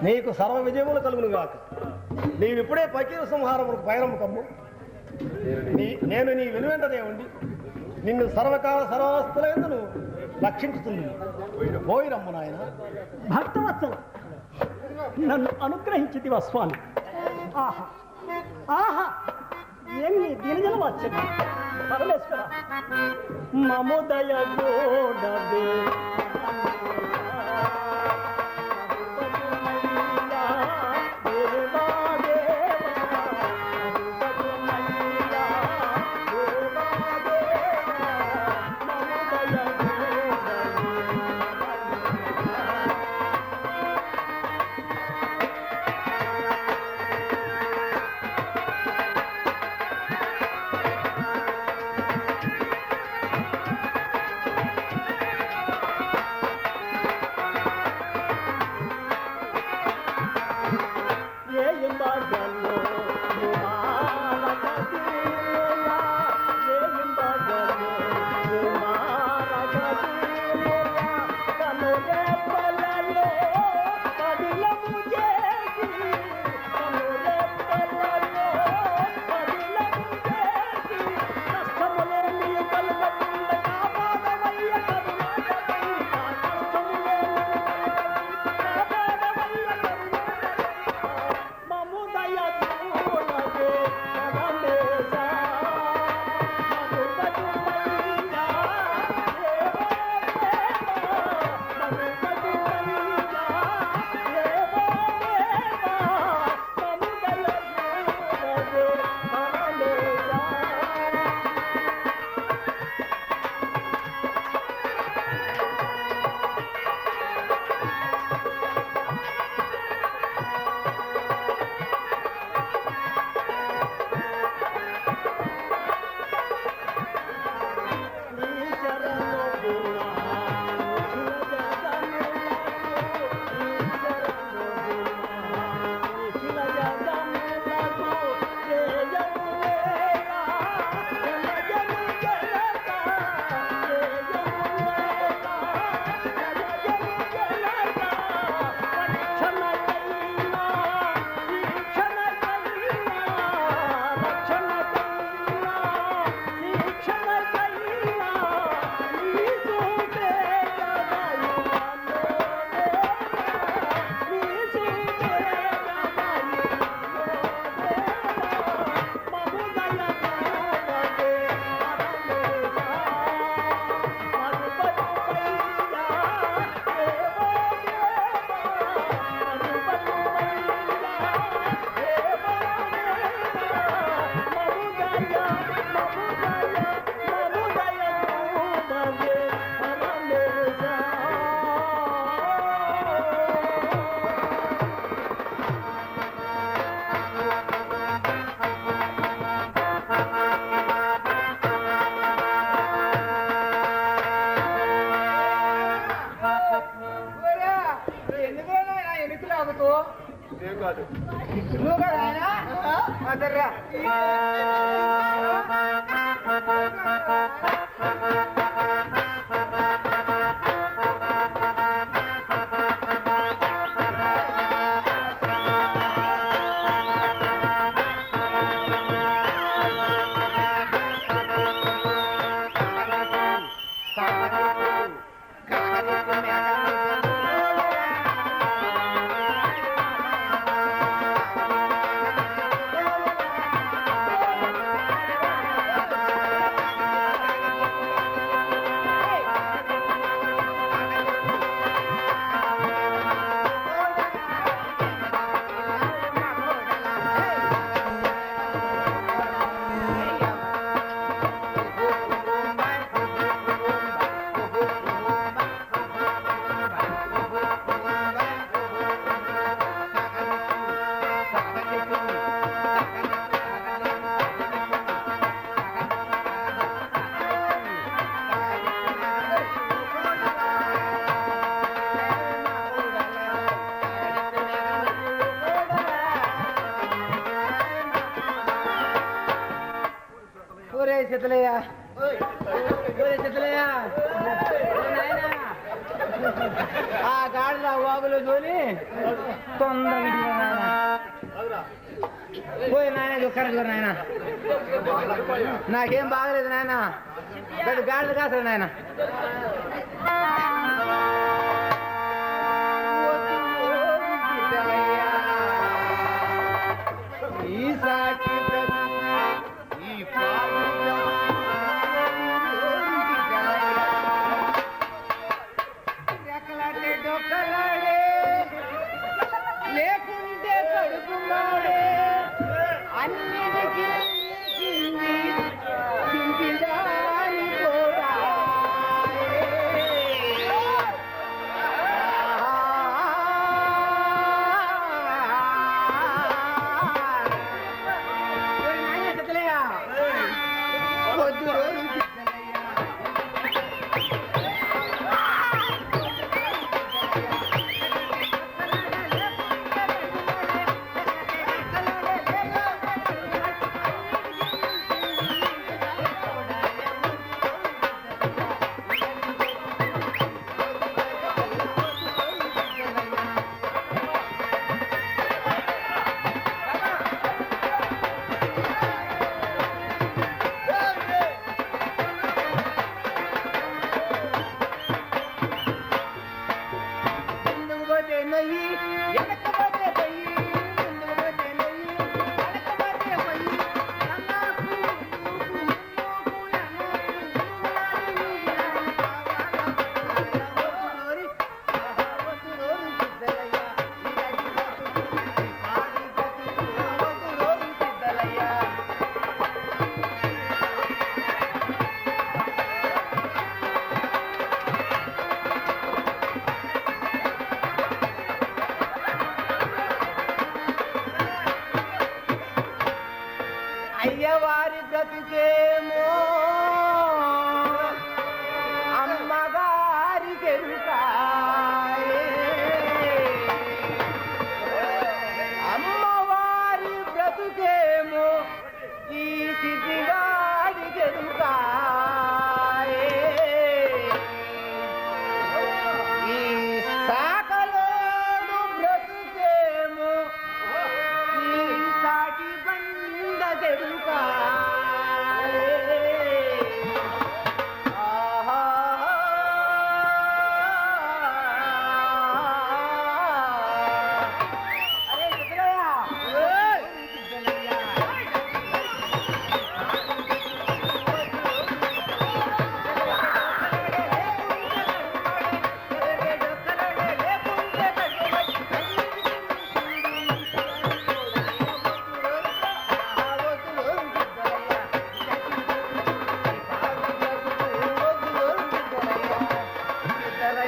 నీకు సర్వ విజయములు కలుగును గాక. నీవిప్పుడే పకీర సంహారములకు పైరము కమ్ము. నేను నీ వెనువెంటనే ఉండి నిన్ను సర్వకాల సర్వవస్థలందు రక్షించుతుంది. పోయిరమ్ము నాయన. భక్తవత్సల, నన్ను అనుగ్రహించితివా స్వామి. ఆహా ఆహా, ఎన్ని దినజన వచ్చి పరమేశ్వర మమోదయ గోడవే చెత్తలేయా బాబులో జోలి తొందరగా పోయి నాయన దుఃఖాన్ని చూడు నాయన నాకేం బాగలేదు నాయన గాడిద కాసరు నాయన ఈ సాటి ఈ ఎక్కలాడే డొక్కలాడే లేకుంటే కడుపున్నాడే అన్నిటికీ చింతిదారి కూడా వద్దు అయ్యవారి బ్రతికేమో అమ్మగారి కెరుకాయే అమ్మవారి బ్రతుకేమో ఈ సిద్ధిగాడి కెరుకాయే ఈ సాకలోడు బ్రతుకేమో ఈ సాటి బండ కెరుకాయే అరే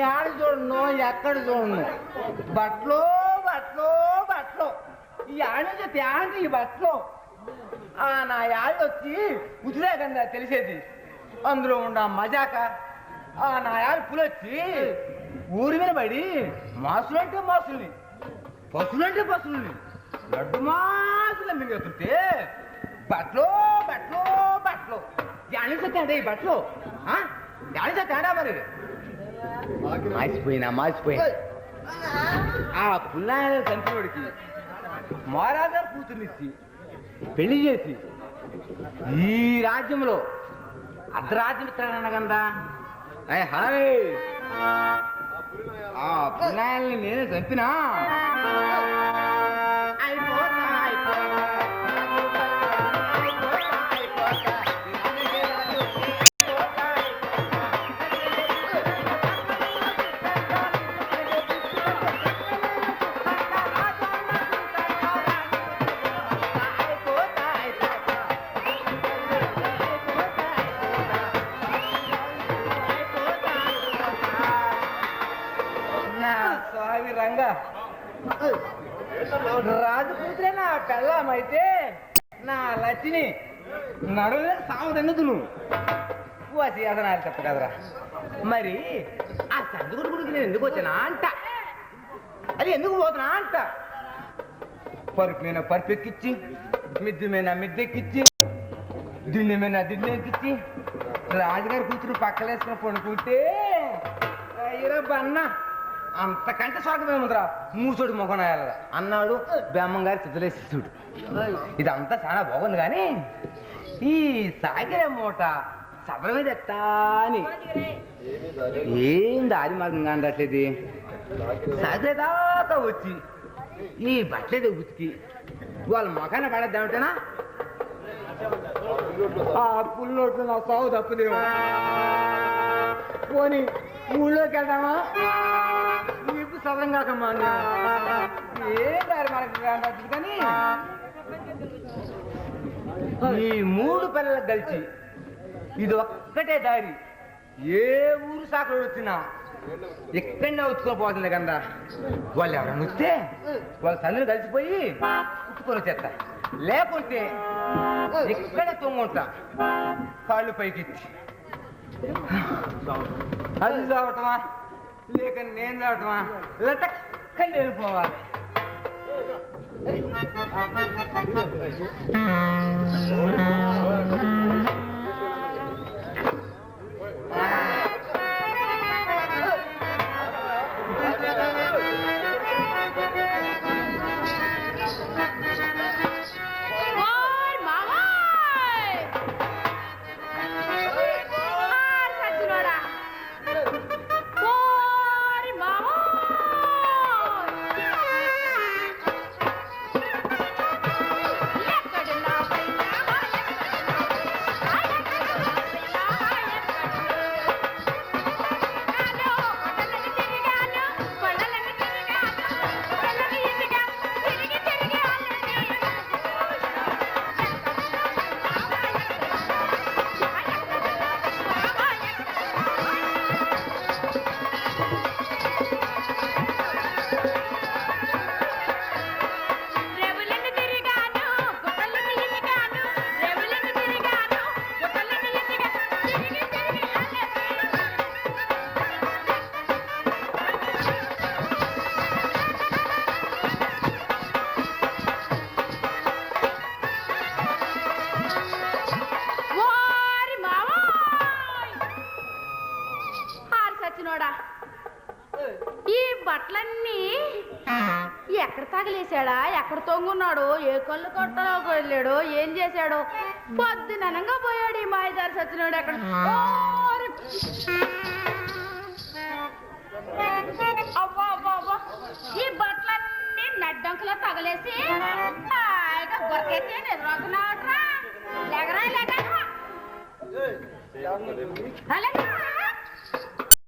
ఏడు చూడను ఎక్కడ చూడను బట్టలు బట్టలు బట్టలు ఈ ఆడ తేంటి ఈ బట్టలు నా యాడ్ వచ్చి ఉచితే కదా తెలిసేది అందులో ఉన్న మజాక నా యాడ్ పులొచ్చి ఊరి మీద పడి మాసులంటే మాసుల్ని పశువులంటే పశువుల్ని లడ్డు మాసులు మింగెత్తుంటే బట్టలు బట్టలు బట్టలు యానిసే ఈ బట్టలు యానిసే తేడా మరి మాసిపోయినా ఆ పుల్లాయన చంపినోడికి మహారాజారు కూతుర్నిచ్చి పెళ్లి చేసి ఈ రాజ్యంలో అర్ధరాజ్యం ఇస్తాడనగందా హాయ్ ఆ పుల్లాయల్ని నేనే చంపినా స్వామి రంగా రాజపుత్రే నా పెళ్ళమైతే నా లచ్చిని నడువే సాగుదన్నుదును అసనాలు చెప్ప కదరా మరి ఆ చదువుడు గుడికి నేను ఎందుకు వచ్చానా అంట అది ఎందుకు పోతున్నా అంట పరుపు మీద పరుపెక్కిచ్చి మిద్దె మీద మిద్దెక్కిచ్చి దిండి మీద దిండి ఎక్కించి రాజుగారి కూతురు పక్కలేసుకుని పడుకుంటే అయ్యరా బన్న అంతకంటే స్వర్గమేముందిరా మూసుడు మొగనాయాల అన్నాడు బేమ్మంగారి చిత్రలేశిస్తుడు. ఇదంతా చాలా బాగుంది కానీ ఈ సాగిరే మూట సదర మీద ఎట్టా అని ఏం దారి మార్గంగా అనట్లేదు. సాగిరే దాకా వచ్చి ఈ బట్టలేదే ఉతికి వాళ్ళ మొఖాన పడద్దామంటేనా ఆ పుల్లోట్లు నా సాగు తప్పుదేమో. పోనీ ఊళ్ళోకి వెళ్దామా నీకు సదరం కాకమ్మా ఏం దారి మార్గంగా అనట్లేదు కానీ ఈ మూడు పిల్లలకు కలిసి ఇది ఒక్కటే దారి. ఏ ఊరు సాకులు వచ్చినా ఎక్కడనే ఉత్తుకోపోతుంది కదా. వాళ్ళు ఎవరైనా వస్తే వాళ్ళ తల్లిని కలిసిపోయి ఉత్తుకొని వచ్చేస్తా, లేకుంటే ఎక్కడ తొంగుంటా కాళ్ళు పైకెత్తి. అది చావటమా లేక నేను చావటమా లటక్కని వెళ్ళిపోవాలి. ఈ బట్టలన్నీ ఎక్కడ తగిలేశాడా, ఎక్కడ తొంగున్నాడు, ఏ కళ్ళు కొట్టలోకి వెళ్ళాడు, ఏం చేశాడు? పొద్దుననంగా పోయాడు ఈ మాయదారి సచ్చినాడు. ఎక్కడ అవ్వా అవ్వా అవ్వా, ఈ బట్టలన్నీ నడ్డంకలో తగలేసి హాయిగా బొరకెత్తే నిద్రపోతున్నాడురా. లేగరా లేగరా